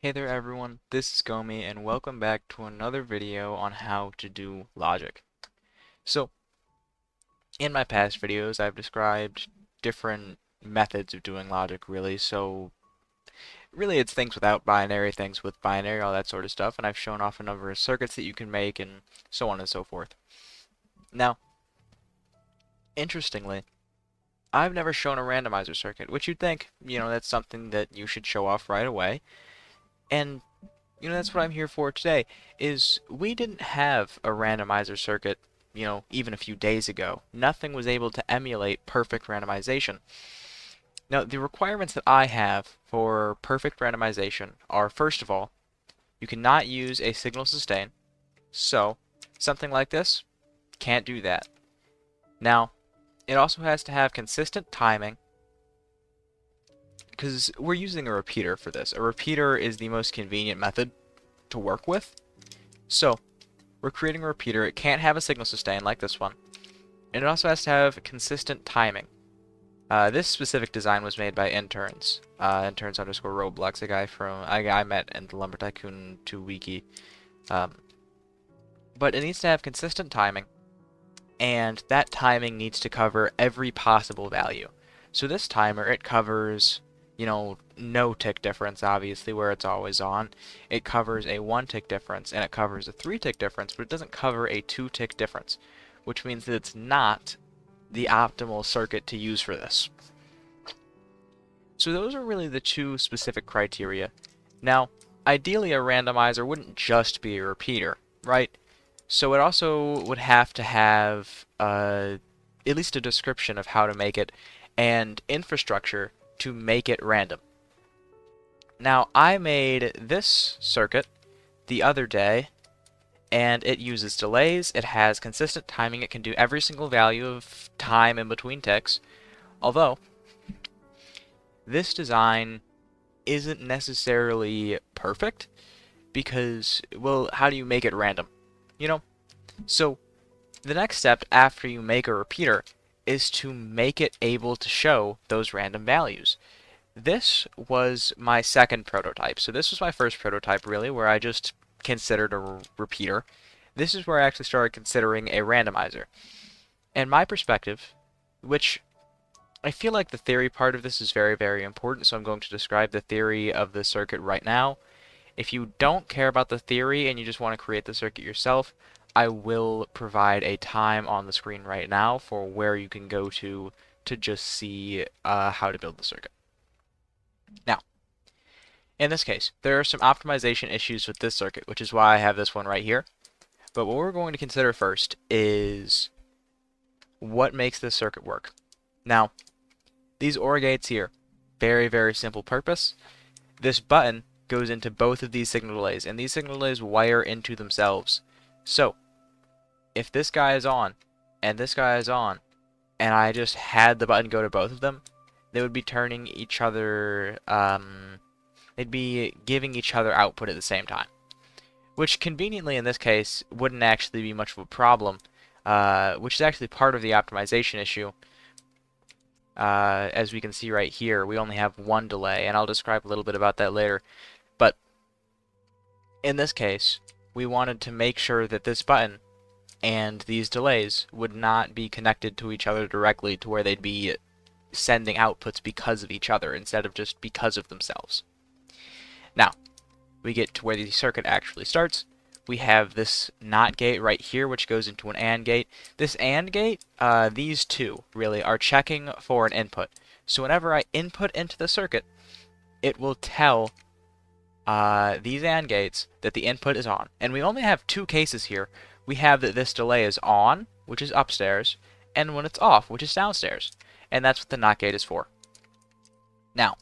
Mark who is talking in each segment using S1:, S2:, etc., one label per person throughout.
S1: Hey there everyone, this is Gomi and welcome back to another video on how to do logic. So, in my past videos I've described different methods of doing logic really, so really it's things without binary, things with binary, all that sort of stuff, and I've shown off a number of circuits that you can make and so on and so forth. Now, interestingly, I've never shown a randomizer circuit, which you'd think, that's something that you should show off right away, and that's what I'm here for today, is we didn't have a randomizer circuit, even a few days ago. Nothing was able to emulate perfect randomization. Now, the requirements that I have for perfect randomization are, first of all, you cannot use a signal sustain. So, something like this, can't do that. Now, it also has to have consistent timing, because we're using a repeater for this. A repeater is the most convenient method to work with. So, we're creating a repeater. It can't have a signal sustain like this one. And it also has to have consistent timing. This specific design was made by interns. Interns underscore Roblox, a guy I met in the Lumber Tycoon 2 wiki. But it needs to have consistent timing. And that timing needs to cover every possible value. So this timer, it covers, no tick difference, obviously, where it's always on. It covers a 1 tick difference, and it covers a 3 tick difference, but it doesn't cover a 2 tick difference, which means that it's not the optimal circuit to use for this. So those are really the two specific criteria. Now, ideally a randomizer wouldn't just be a repeater, right? So it also would have to have at least a description of how to make it and infrastructure to make it random. Now, I made this circuit the other day, and it uses delays, it has consistent timing, it can do every single value of time in between ticks, although this design isn't necessarily perfect, because, well, how do you make it random? So the next step after you make a repeater is to make it able to show those random values. This was my second prototype. So this was my first prototype, really, where I just considered a repeater. This is where I actually started considering a randomizer. And my perspective, which I feel like the theory part of this is very, very important, so I'm going to describe the theory of the circuit right now. If you don't care about the theory and you just want to create the circuit yourself, I will provide a time on the screen right now for where you can go to just see how to build the circuit. Now, in this case, there are some optimization issues with this circuit, which is why I have this one right here. But what we're going to consider first is what makes this circuit work. Now, these OR gates here, very, very simple purpose. This button goes into both of these signal delays, and these signal delays wire into themselves. So, if this guy is on, and this guy is on, and I just had the button go to both of them, they would be turning each other, they'd be giving each other output at the same time. Which conveniently in this case wouldn't actually be much of a problem, which is actually part of the optimization issue. As we can see right here, we only have one delay, and I'll describe a little bit about that later. But in this case, we wanted to make sure that this button and these delays would not be connected to each other directly to where they'd be sending outputs because of each other instead of just because of themselves. Now, we get to where the circuit actually starts. We have this NOT gate right here, which goes into an AND gate. This AND gate, these two, really, are checking for an input. So whenever I input into the circuit, it will tell these AND gates that the input is on. And we only have two cases here. We have that this delay is on, which is upstairs, and when it's off, which is downstairs. And that's what the NOT gate is for. Now,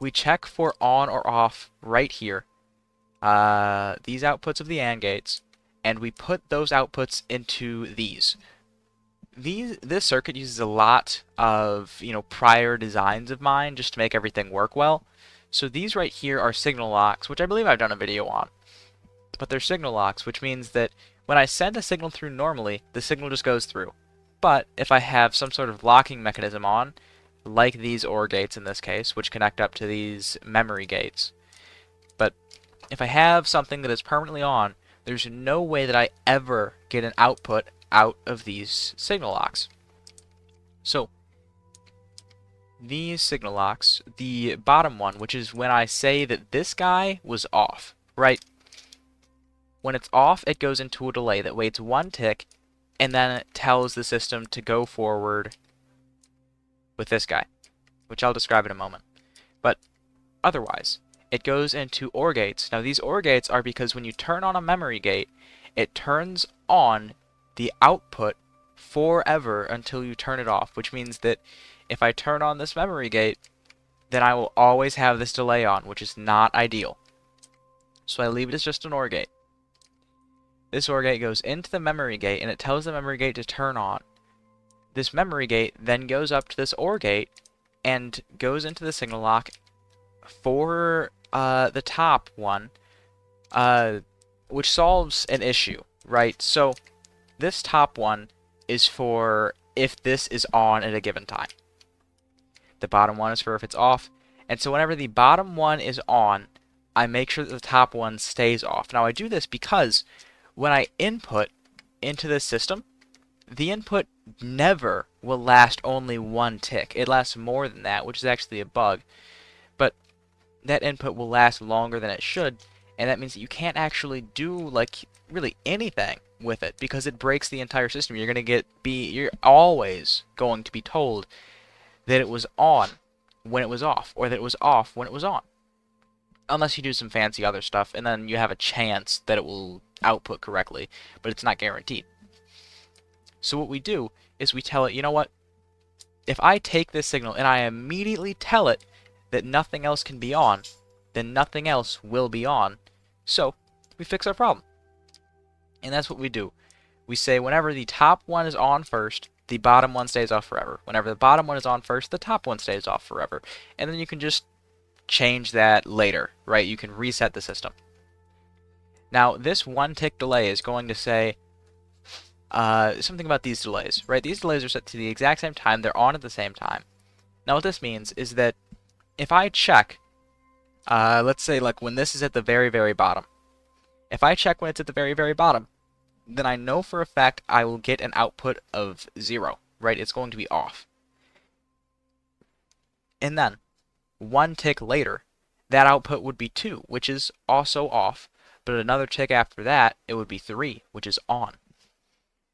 S1: we check for on or off right here. These outputs of the AND gates, and we put those outputs into these. This circuit uses a lot of, prior designs of mine just to make everything work well. So these right here are signal locks, which I believe I've done a video on. But they're signal locks, which means that when I send a signal through normally, the signal just goes through. But if I have some sort of locking mechanism on, like these OR gates in this case, which connect up to these memory gates, but if I have something that is permanently on, there's no way that I ever get an output out of these signal locks. So these signal locks, the bottom one, which is when I say that this guy was off, right? When it's off, it goes into a delay that waits 1 tick, and then it tells the system to go forward with this guy, which I'll describe in a moment. But otherwise, it goes into OR gates. Now these OR gates are because when you turn on a memory gate, it turns on the output forever until you turn it off, which means that if I turn on this memory gate, then I will always have this delay on, which is not ideal. So I leave it as just an OR gate. This OR gate goes into the memory gate, and it tells the memory gate to turn on. This memory gate then goes up to this OR gate and goes into the signal lock for the top one, which solves an issue, right? So this top one is for if this is on at a given time. The bottom one is for if it's off. And so whenever the bottom one is on, I make sure that the top one stays off. Now I do this because when I input into this system, the input never will last only 1 tick. It lasts more than that, which is actually a bug. But that input will last longer than it should, and that means that you can't actually do like really anything with it because it breaks the entire system. You're always going to be told that it was on when it was off, or that it was off when it was on. Unless you do some fancy other stuff, and then you have a chance that it will output correctly, but it's not guaranteed. So what we do is we tell it, you know what? If I take this signal and I immediately tell it that nothing else can be on, then nothing else will be on. So we fix our problem. And that's what we do. We say whenever the top one is on first, the bottom one stays off forever. Whenever the bottom one is on first, the top one stays off forever. And then you can just change that later, right? You can reset the system. Now, this 1 tick delay is going to say something about these delays, right? These delays are set to the exact same time. They're on at the same time. Now, what this means is that if I check, let's say like when this is at the very, very bottom, if I check when it's at the very, very bottom, then I know for a fact I will get an output of 0, right? It's going to be off. And then 1 tick later, that output would be 2, which is also off. But another tick after that, it would be 3, which is on.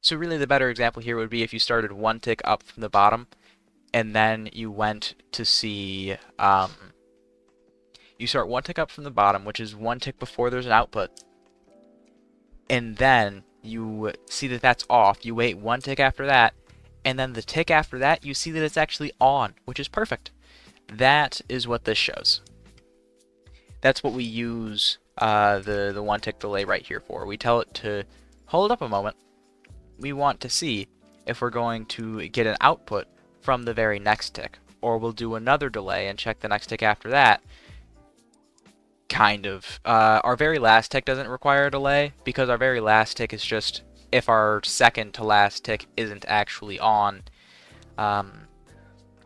S1: So really the better example here would be if you started 1 tick up from the bottom, and then you went to see, you start 1 tick up from the bottom, which is 1 tick before there's an output, and then you see that that's off. You wait 1 tick after that, and then the tick after that, you see that it's actually on, which is perfect. That is what this shows. That's what we use the 1 tick delay right here for. We tell it to hold up a moment. We want to see if we're going to get an output from the very next tick, or we'll do another delay and check the next tick after that. Kind of. Our very last tick doesn't require a delay, because our very last tick is just if our second to last tick isn't actually on.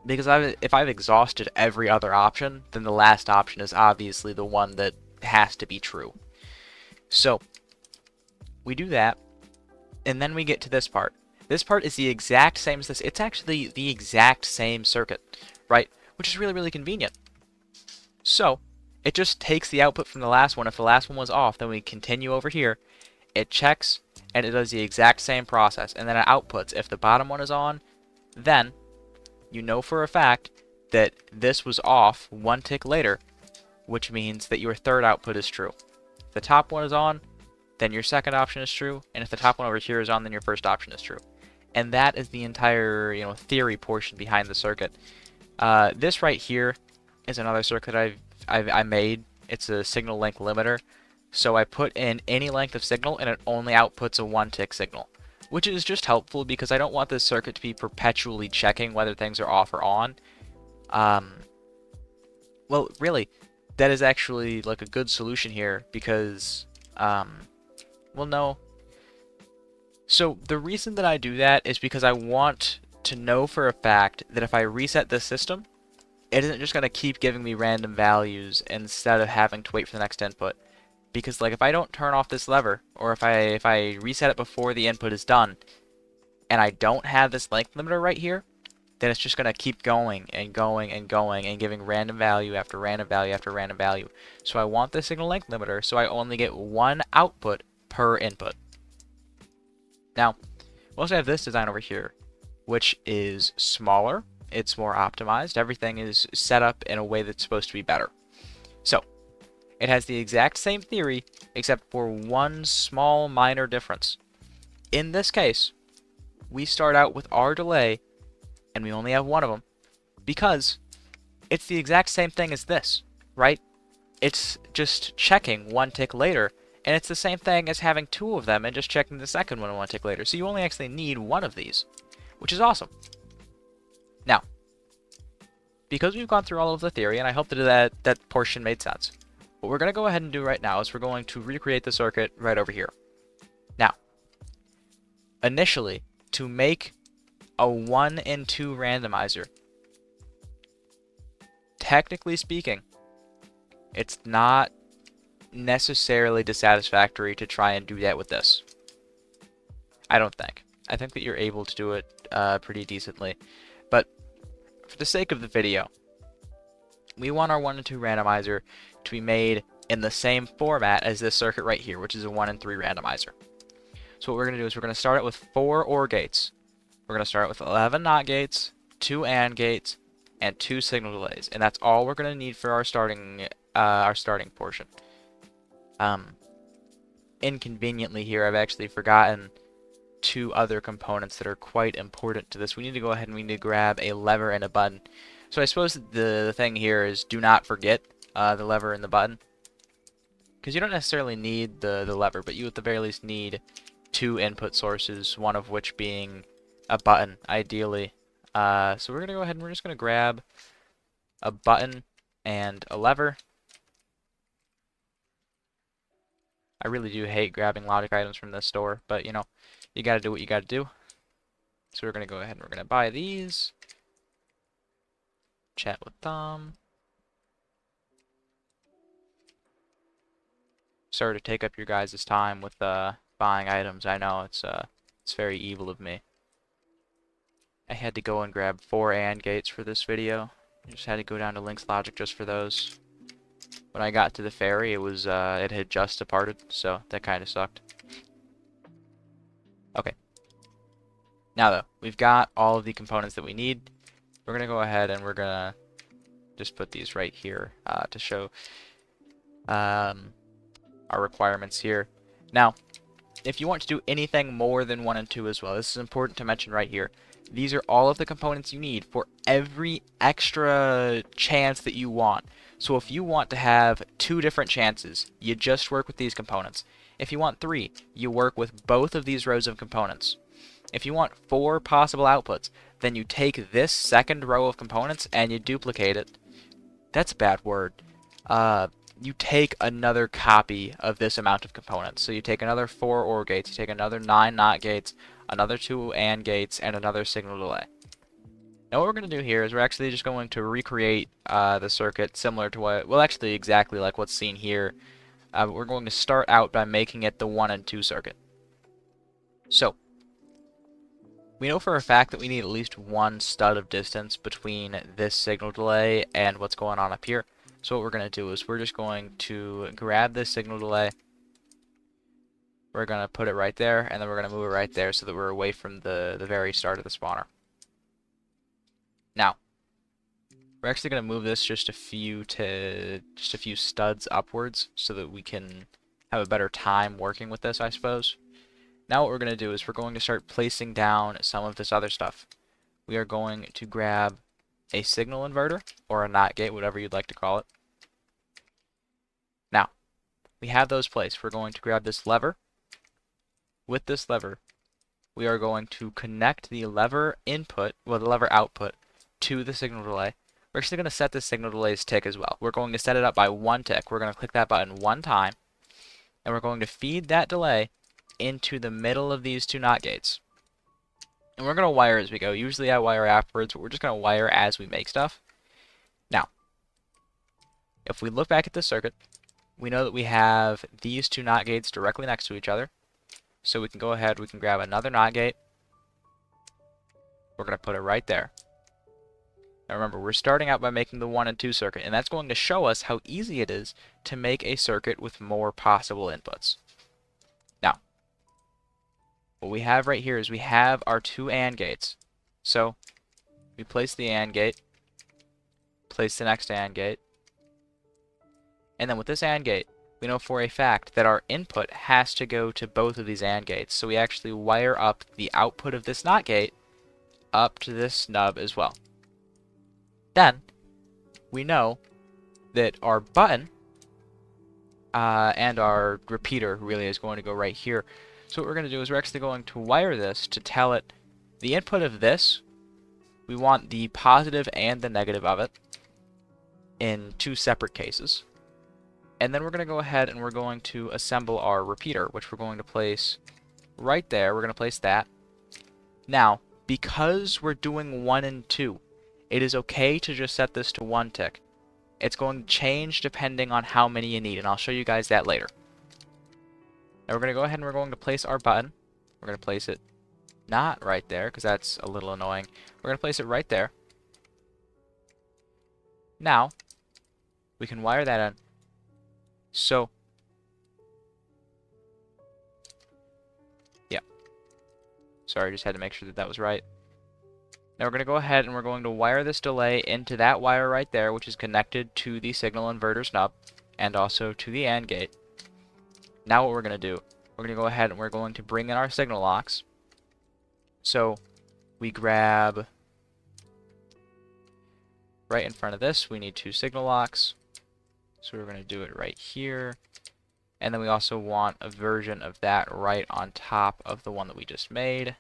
S1: Because if I've exhausted every other option, then the last option is obviously the one that has to be true. So we do that, and then we get to this part. This part is the exact same as this. It's actually the exact same circuit, right? Which is really, really convenient. So it just takes the output from the last one. If the last one was off, then we continue over here. It checks, and it does the exact same process. And then it outputs. If the bottom one is on, then you know for a fact that this was off 1 tick later, which means that your third output is true. If the top one is on, then your second option is true. And if the top one over here is on, then your first option is true. And that is the entire, theory portion behind the circuit. This right here is another circuit I made. It's a signal length limiter. So I put in any length of signal, and it only outputs a 1 tick signal, which is just helpful because I don't want this circuit to be perpetually checking whether things are off or on. Well, really, that is actually like a good solution here because, well, no. So the reason that I do that is because I want to know for a fact that if I reset this system, it isn't just going to keep giving me random values instead of having to wait for the next input. Because like if I don't turn off this lever, or if I reset it before the input is done, and I don't have this length limiter right here, then it's just gonna keep going and going and going and giving random value after random value after random value. So I want the signal length limiter so I only get one output per input. Now, we also have this design over here, which is smaller, it's more optimized, everything is set up in a way that's supposed to be better. So, it has the exact same theory, except for one small minor difference. In this case, we start out with our delay, and we only have one of them, because it's the exact same thing as this, right? It's just checking one tick later, and it's the same thing as having two of them and just checking the second one tick later. So you only actually need one of these, which is awesome. Now, because we've gone through all of the theory, and I hope that that portion made sense, what we're going to go ahead and do right now is we're going to recreate the circuit right over here. Now, initially, to make a 1 and 2 randomizer, technically speaking, it's not necessarily dissatisfactory to try and do that with this. I don't think. I think that you're able to do it pretty decently. But for the sake of the video, we want our 1 and 2 randomizer to be made in the same format as this circuit right here, which is a 1 and 3 randomizer. So what we're going to do is we're going to start it with 4 OR gates. We're going to start with 11 NOT gates, 2 AND gates, and 2 signal delays. And that's all we're going to need for our starting portion. Inconveniently here, I've actually forgotten 2 other components that are quite important to this. We need to go ahead and we need to grab a lever and a button. So I suppose the thing here is do not forget the lever and the button. Because you don't necessarily need the lever, but you at the very least need 2 input sources, one of which being a button, ideally. So we're going to go ahead and we're just going to grab a button and a lever. I really do hate grabbing logic items from this store, but you know, you gotta do what you gotta do. So we're gonna go ahead and we're gonna buy these. Chat with Tom. Sorry to take up your guys' time with buying items. I know it's very evil of me. I had to go and grab 4 AND gates for this video. I just had to go down to Link's Logic just for those. When I got to the ferry, it was it had just departed, so that kind of sucked. Okay. Now though, we've got all of the components that we need. We're gonna go ahead and we're gonna just put these right here to show our requirements here. Now, if you want to do anything more than 1 and 2 as well, this is important to mention right here. These are all of the components you need for every extra chance that you want. So if you want to have 2 different chances, you just work with these components. If you want 3, you work with both of these rows of components. If you want 4 possible outputs, then you take this second row of components and you duplicate it. That's a bad word. You take another copy of this amount of components. So you take another 4 OR gates, you take another 9 NOT gates, another 2 AND gates, and another signal delay. Now what we're going to do here is we're actually just going to recreate the circuit similar to what, well actually exactly like what's seen here. But we're going to start out by making it the 1 and 2 circuit. So, we know for a fact that we need at least 1 stud of distance between this signal delay and what's going on up here. So what we're going to do is we're just going to grab this signal delay. We're going to put it right there, and then we're going to move it right there so that we're away from the very start of the spawner. Now, we're actually going to move this just a few studs upwards so that we can have a better time working with this, I suppose. Now what we're going to do is we're going to start placing down some of this other stuff. We are going to grab a signal inverter, or a NOT gate, whatever you'd like to call it. Now, we have those placed. We're going to grab this lever. With this lever, we are going to connect the lever input, well, the lever output, to the signal delay. We're actually going to set the signal delay's tick as well. We're going to set it up by 1 tick. We're going to click that button 1 time, and we're going to feed that delay into the middle of these 2 NOT gates. And we're going to wire as we go. Usually I wire afterwards, but we're just going to wire as we make stuff. Now, if we look back at this circuit, we know that we have these two NOT gates directly next to each other. So we can go ahead, we can grab another NOT gate. We're going to put it right there. Now remember, we're starting out by making the 1 and 2 circuit, and that's going to show us how easy it is to make a circuit with more possible inputs. Now, what we have right here is we have our 2 AND gates. So, we place the AND gate, place the next AND gate, and then with this AND gate, we know for a fact that our input has to go to both of these AND gates. So we actually wire up the output of this NOT gate up to this nub as well. Then, we know that our button and our repeater really is going to go right here. So what we're going to do is we're actually going to wire this to tell it the input of this, we want the positive and the negative of it in 2 separate cases. And then we're going to go ahead and we're going to assemble our repeater, which we're going to place right there. We're going to place that. Now, because we're doing 1 and 2, it is okay to just set this to 1 tick. It's going to change depending on how many you need, and I'll show you guys that later. Now we're going to go ahead and we're going to place our button. We're going to place it not right there, because that's a little annoying. We're going to place it right there. Now, we can wire that in. So, yeah. Sorry, just had to make sure that that was right. Now we're going to go ahead and we're going to wire this delay into that wire right there, which is connected to the signal inverter nub and also to the AND gate. Now what we're going to do, we're going to go ahead and we're going to bring in our signal locks. So we grab right in front of this, we need 2 signal locks. So we're going to do it right here. And then we also want a version of that right on top of the one that we just made.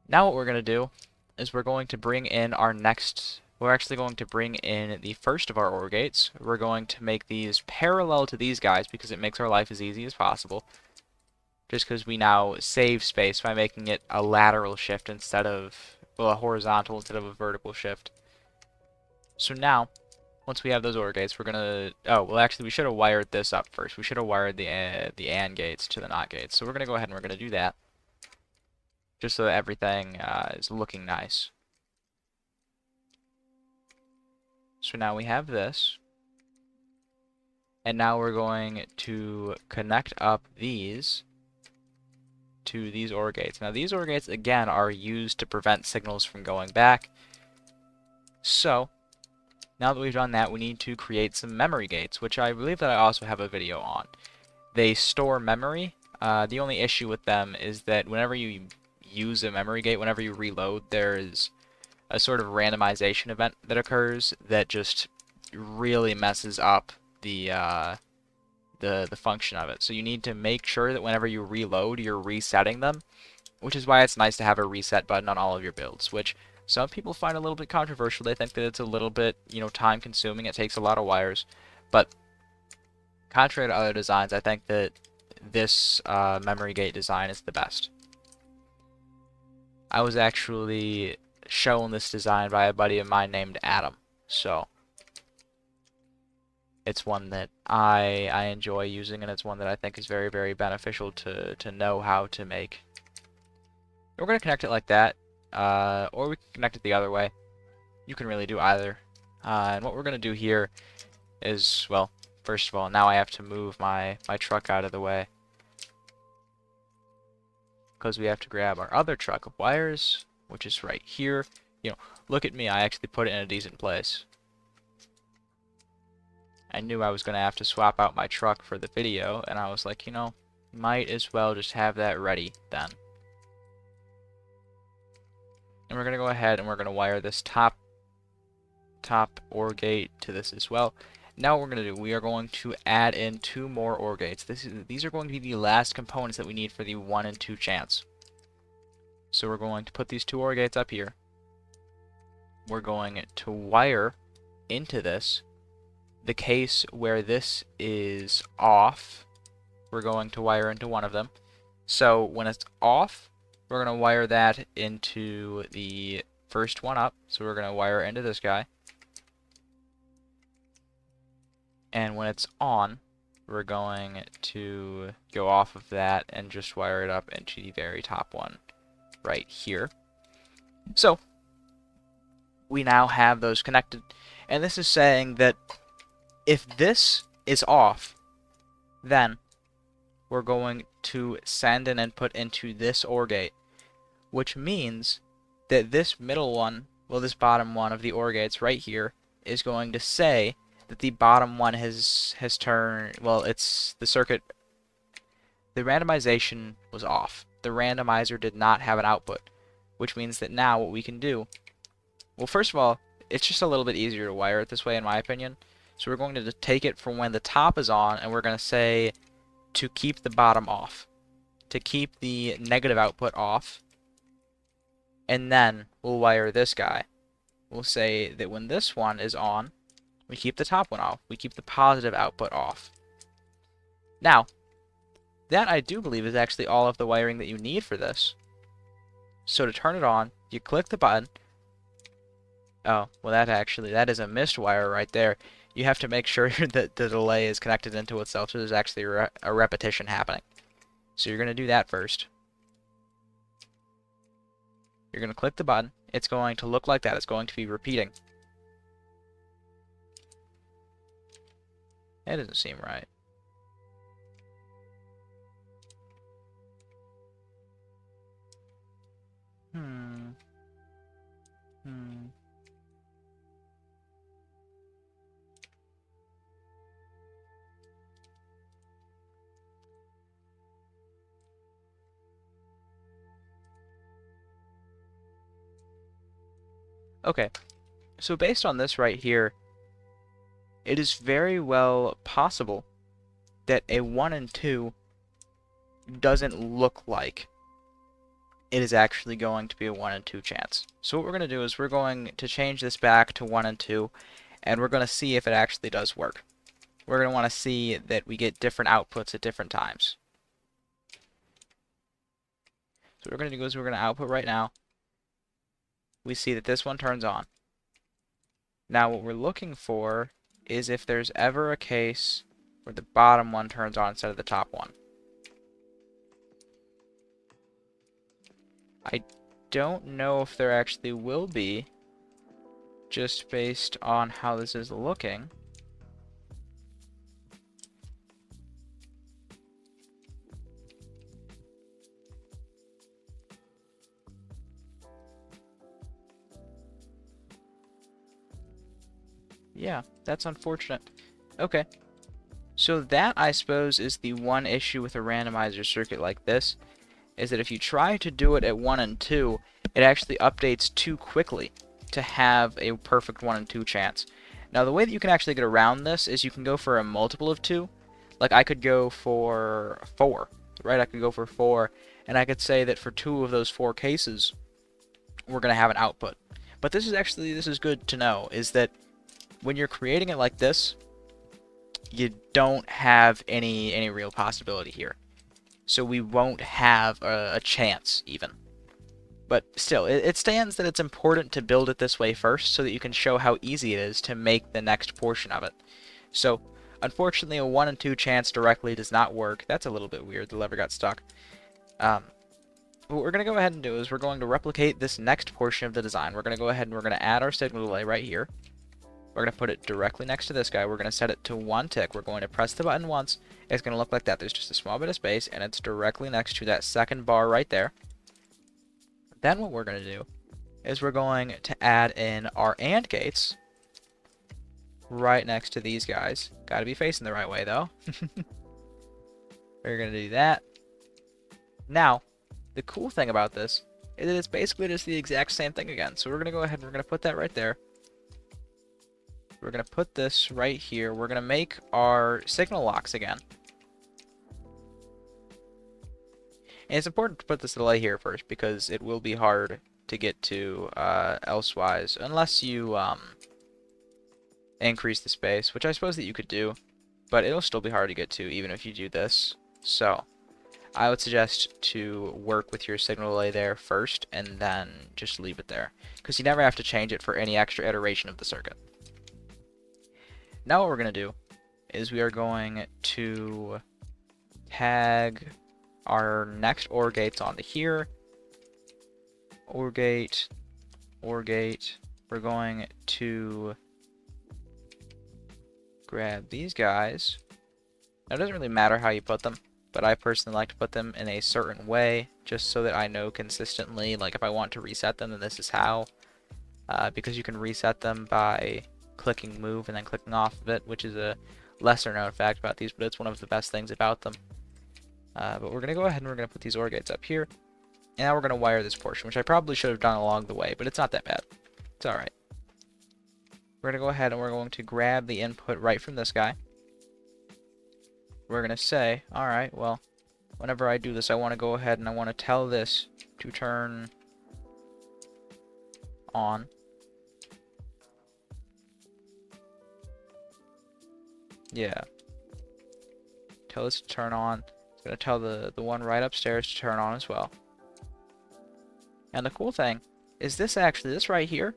S1: Now what we're going to do is we're going to bring in our next, we're actually going to bring in the first of our OR gates. We're going to make these parallel to these guys because it makes our life as easy as possible. Just because we now save space by making it a lateral shift instead of, well, a horizontal instead of a vertical shift. So now, once we have those OR gates, we're going to, oh, well actually we should have wired this up first. We should have wired the AND gates to the NOT gates. So we're going to go ahead and we're going to do that. Just so that everything is looking nice. So now we have this. And now we're going to connect up these to these OR gates. Now these OR gates, again, are used to prevent signals from going back. So, now that we've done that, we need to create some memory gates, which I believe that I also have a video on. They store memory. The only issue with them is that whenever you use a memory gate, whenever you reload, there is a sort of randomization event that occurs that just really messes up the function of it. So you need to make sure that whenever you reload, you're resetting them, which is why it's nice to have a reset button on all of your builds, which some people find a little bit controversial. They think that it's a little bit, time consuming. It takes a lot of wires, but contrary to other designs, I think that this memory gate design is the best. I was actually shown this design by a buddy of mine named Adam, so it's one that I enjoy using, and it's one that I think is very, very beneficial to know how to make. We're going to connect it like that, or we can connect it the other way. You can really do either. And what we're going to do here is, well, first of all, now I have to move my truck out of the way, because we have to grab our other truck of wires, which is right here. Look at me, I actually put it in a decent place. I knew I was going to have to swap out my truck for the video, and I was like, might as well just have that ready then. And we're going to go ahead and we're going to wire this top OR gate to this as well. Now what we're going to do, we are going to add in 2 more OR gates. These are going to be the last components that we need for the 1 and 2 chance. So we're going to put these 2 OR gates up here. We're going to wire into this. The case where this is off, we're going to wire into one of them. So when it's off, we're going to wire that into the first one up. So we're going to wire into this guy. And when it's on, we're going to go off of that and just wire it up into the very top one right here. So we now have those connected, and this is saying that if this is off, then we're going to send an input into this OR gate, which means that this middle one, well, this bottom one of the OR gates right here, is going to say that the bottom one has turned, well, it's the circuit, the randomization was off. The randomizer did not have an output, which means that now what we can do, well, first of all, it's just a little bit easier to wire it this way, in my opinion. So we're going to take it from when the top is on, and we're going to say to keep the bottom off, to keep the negative output off, and then we'll wire this guy. We'll say that when this one is on, we keep the top one off. We keep the positive output off. Now, that I do believe is actually all of the wiring that you need for this. So to turn it on, you click the button. Oh, well that is a missed wire right there. You have to make sure that the delay is connected into itself, so there's actually a repetition happening. So you're going to do that first. You're going to click the button. It's going to look like that. It's going to be repeating. That doesn't seem right. Okay, so based on this right here, it is very well possible that a 1 and 2 doesn't look like it is actually going to be a 1 and 2 chance. So what we're going to do is we're going to change this back to 1 and 2, and we're going to see if it actually does work. We're going to want to see that we get different outputs at different times. So what we're going to do is we're going to output right now. We see that this one turns on. Now what we're looking for is if there's ever a case where the bottom one turns on instead of the top one. I don't know if there actually will be, just based on how this is looking. Yeah, that's unfortunate. Okay. So that, I suppose, is the one issue with a randomizer circuit like this, is that if you try to do it at 1 and 2, it actually updates too quickly to have a perfect 1 and 2 chance. Now, the way that you can actually get around this is you can go for a multiple of 2. Like, I could go for 4, right? I could go for 4, and I could say that for 2 of those 4 cases, we're going to have an output. But this is good to know, is that when you're creating it like this, you don't have any real possibility here. So we won't have a chance, even. But still, it stands that it's important to build it this way first so that you can show how easy it is to make the next portion of it. So, unfortunately, a 1 and 2 chance directly does not work. That's a little bit weird. The lever got stuck. What we're going to go ahead and do is we're going to replicate this next portion of the design. We're going to go ahead and we're going to add our signal delay right here. We're going to put it directly next to this guy. We're going to set it to 1 tick. We're going to press the button once. It's going to look like that. There's just a small bit of space, and it's directly next to that second bar right there. Then what we're going to do is we're going to add in our AND gates right next to these guys. Got to be facing the right way, though. We're going to do that. Now, the cool thing about this is that it's basically just the exact same thing again. So we're going to go ahead and we're going to put that right there. We're going to put this right here. We're going to make our signal locks again. And it's important to put this delay here first because it will be hard to get to elsewise unless you increase the space, which I suppose that you could do, but it'll still be hard to get to even if you do this. So I would suggest to work with your signal delay there first and then just leave it there because you never have to change it for any extra iteration of the circuit. Now what we're going to do is we are going to tag our next OR gates onto here. OR gate, OR gate. We're going to grab these guys. Now, it doesn't really matter how you put them, but I personally like to put them in a certain way, just so that I know consistently, like if I want to reset them, then this is how. Because you can reset them by clicking move and then clicking off of it, which is a lesser known fact about these, but it's one of the best things about them. But we're going to go ahead and we're going to put these OR gates up here. And now we're going to wire this portion, which I probably should have done along the way, but it's not that bad. It's alright. We're going to go ahead and we're going to grab the input right from this guy. We're going to say, alright, well, whenever I do this, I want to go ahead and I want to tell this to turn on. Yeah. Tell this to turn on. It's going to tell the one right upstairs to turn on as well. And the cool thing is this right here,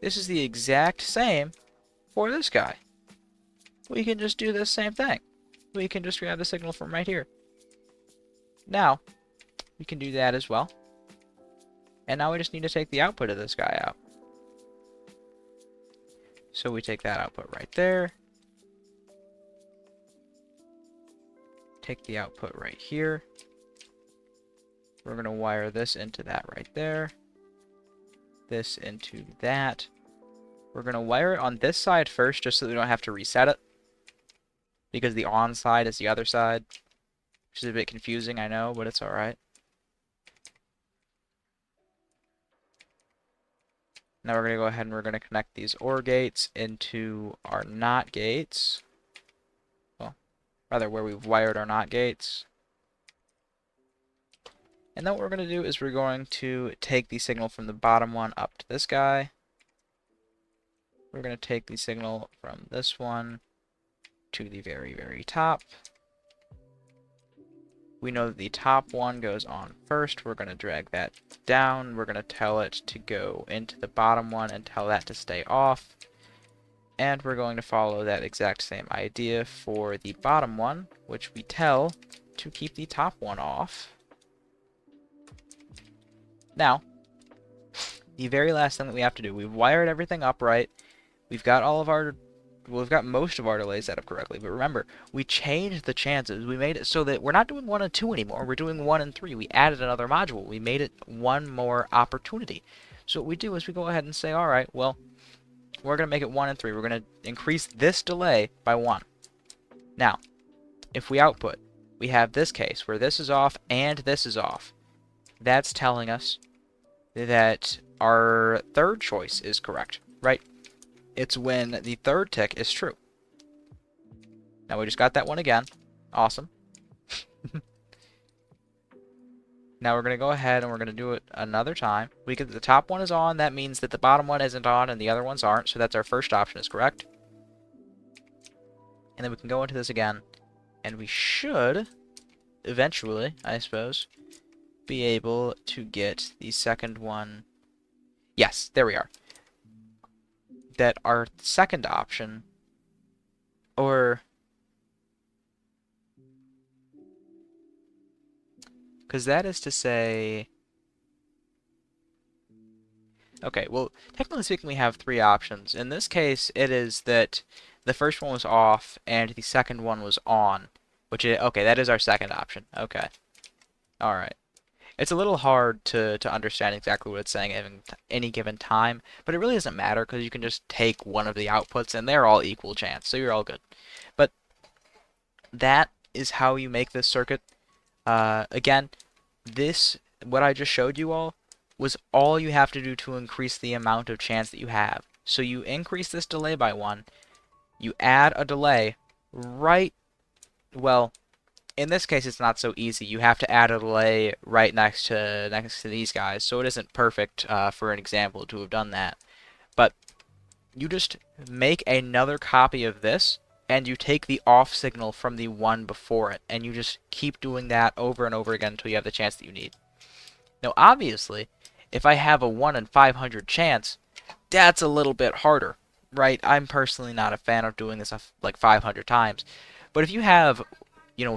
S1: this is the exact same for this guy. We can just do this same thing. We can just grab the signal from right here. Now, we can do that as well. And now we just need to take the output of this guy out. So we take that output right there. Take the output right here. We're going to wire this into that right there. This into that. We're going to wire it on this side first, just so we don't have to reset it. Because the on side is the other side. Which is a bit confusing, I know, but it's alright. Now we're going to go ahead and we're going to connect these OR gates into our NOT gates. Well, rather where we've wired our NOT gates. And then what we're going to do is we're going to take the signal from the bottom one up to this guy. We're going to take the signal from this one to the very, very top. We know that the top one goes on first. We're going to drag that down. We're going to tell it to go into the bottom one and tell that to stay off. And we're going to follow that exact same idea for the bottom one, which we tell to keep the top one off. Now, the very last thing that we have to do, we've wired everything up right. We've got all of our, well, we've got most of our delays set up correctly. But remember, we changed the chances. We made it so that we're not doing 1 and 2 anymore. We're doing 1 and 3. We added another module. We made it one more opportunity. So what we do is we go ahead and say, all right, well, we're going to make it 1 and 3. We're going to increase this delay by 1. Now, if we output, we have this case where this is off and this is off. That's telling us that our third choice is correct, right? It's when the third tick is true. Now we just got that one again. Awesome. Now we're going to go ahead and we're going to do it another time. The top one is on. That means that the bottom one isn't on and the other ones aren't. So that's our first option is correct. And then we can go into this again. And we should, eventually, I suppose, be able to get the second one. Yes, there we are. That our second option, or because that is to say, okay, well, technically speaking, we have 3 options. In this case, it is that the first one was off and the second one was on, which is, okay, that is our second option. Okay. All right. It's a little hard to understand exactly what it's saying at any given time, but it really doesn't matter because you can just take one of the outputs and they're all equal chance, so you're all good. But that is how you make this circuit. Again, what I just showed you all, was all you have to do to increase the amount of chance that you have. So you increase this delay by 1, you add a delay right, well, in this case, it's not so easy. You have to add a delay right next to these guys, so it isn't perfect for an example to have done that. But you just make another copy of this, and you take the off signal from the one before it, and you just keep doing that over and over again until you have the chance that you need. Now, obviously, if I have a 1 in 500 chance, that's a little bit harder. right? I'm personally not a fan of doing this like 500 times. But if you have,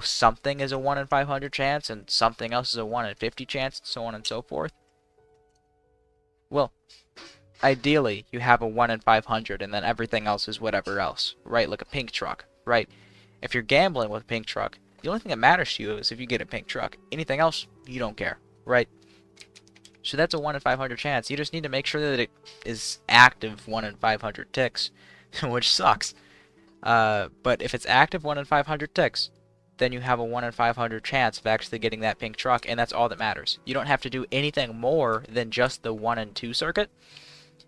S1: something is a 1 in 500 chance and something else is a 1 in 50 chance, and so on and so forth, well, ideally, you have a 1 in 500 and then everything else is whatever else, right? Like a pink truck, right? If you're gambling with a pink truck, the only thing that matters to you is if you get a pink truck. Anything else, you don't care, right? So that's a 1 in 500 chance. You just need to make sure that it is active 1 in 500 ticks, which sucks. But if it's active 1 in 500 ticks, then you have a 1 in 500 chance of actually getting that pink truck, and that's all that matters. You don't have to do anything more than just the 1 in 2 circuit,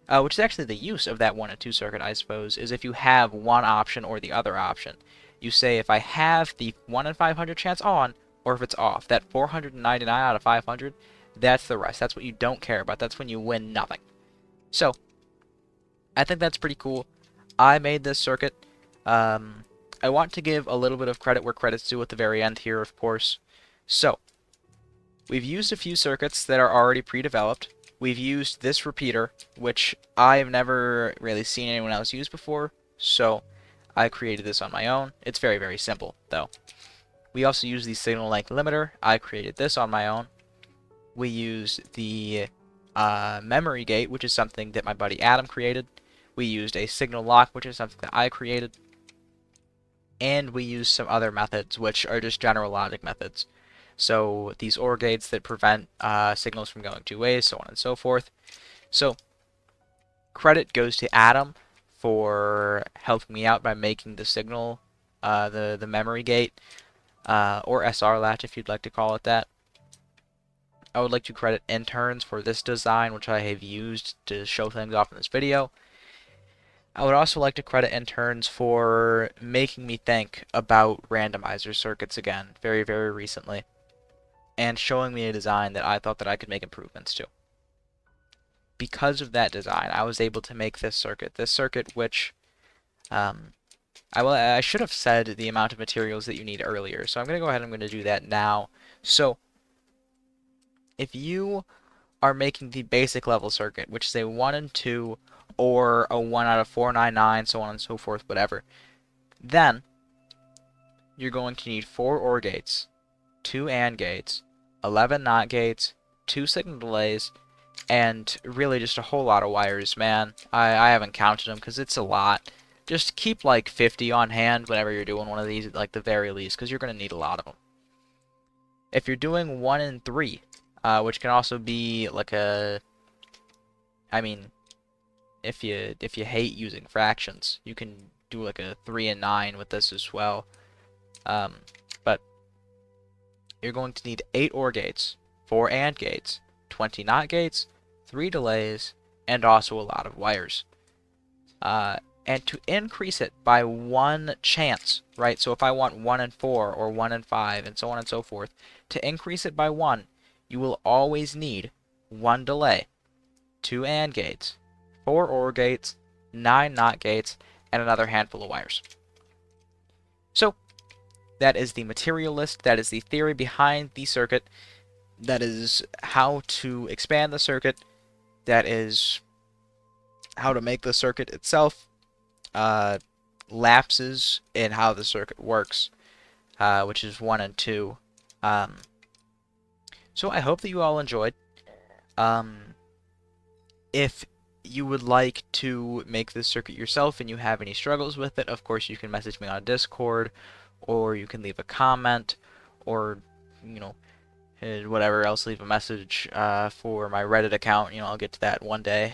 S1: which is actually the use of that 1 in 2 circuit, I suppose, is if you have one option or the other option. You say, if I have the 1 in 500 chance on, or if it's off. That 499 out of 500, that's the rest. That's what you don't care about. That's when you win nothing. So, I think that's pretty cool. I made this circuit. I want to give a little bit of credit where credit's due at the very end here, of course. So, we've used a few circuits that are already pre-developed. We've used this repeater, which I've never really seen anyone else use before, so I created this on my own. It's very, very simple, though. We also use the signal length limiter. I created this on my own. We use the memory gate, which is something that my buddy Adam created. We used a signal lock, which is something that I created. And we used some other methods, which are just general logic methods. So these OR gates that prevent signals from going two ways, so on and so forth. So credit goes to Adam for helping me out by making the signal, the memory gate, or SR latch if you'd like to call it that. I would like to credit interns for this design, which I have used to show things off in this video. I would also like to credit interns for making me think about randomizer circuits again very, very recently, and showing me a design that I thought that I could make improvements to. Because of that design, I was able to make this circuit. This circuit, which I should have said the amount of materials that you need earlier, so I'm going to go ahead and I'm going to do that now. So, if you are making the basic level circuit, which is a 1 and 2, or a 1 out of 499, so on and so forth, whatever, then you're going to need 4 OR gates, 2 AND gates, 11 NOT gates, 2 signal delays, and really just a whole lot of wires, man. I haven't counted them because it's a lot. Just keep like 50 on hand whenever you're doing one of these, at like the very least, because you're going to need a lot of them. If you're doing 1 and 3, which can also be like if you hate using fractions, you can do like a 3 and 9 with this as well. But you're going to need 8 OR gates, 4 AND gates, 20 NOT gates, 3 delays, and also a lot of wires. And to increase it by 1 chance, right? So if I want 1 and 4 or 1 and 5 and so on and so forth, to increase it by 1, you will always need 1 delay, 2 AND gates, 4 OR gates, 9 NOT gates, and another handful of wires. So, that is the material list. That is the theory behind the circuit. That is how to expand the circuit. That is how to make the circuit itself. Lapses in how the circuit works, which is 1 and 2. So I hope that you all enjoyed. If you would like to make this circuit yourself and you have any struggles with it, of course you can message me on Discord, or you can leave a comment, or whatever else, leave a message for my Reddit account. I'll get to that one day.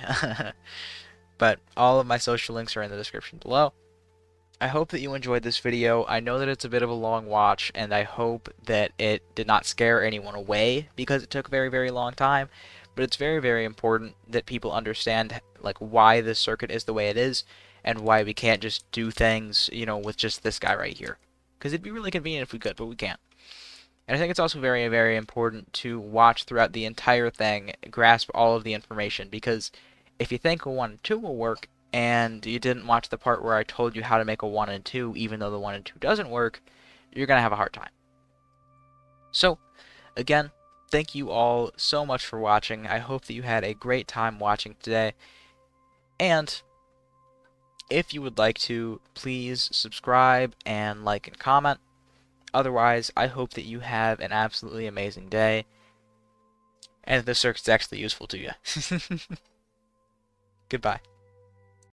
S1: But all of my social links are in the description below. I hope that you enjoyed this video. I know that it's a bit of a long watch, and I hope that it did not scare anyone away because it took a very, very long time. But it's very, very important that people understand why this circuit is the way it is, and why we can't just do things, with just this guy right here. Because it'd be really convenient if we could, but we can't. And I think it's also very, very important to watch throughout the entire thing, grasp all of the information, because if you think a 1 and 2 will work, and you didn't watch the part where I told you how to make a 1 and 2, even though the 1 and 2 doesn't work, you're going to have a hard time. So, again, thank you all so much for watching. I hope that you had a great time watching today. And If you would like to, please subscribe and like and comment. Otherwise, I hope that you have an absolutely amazing day, and that this circuit's actually useful to you. Goodbye.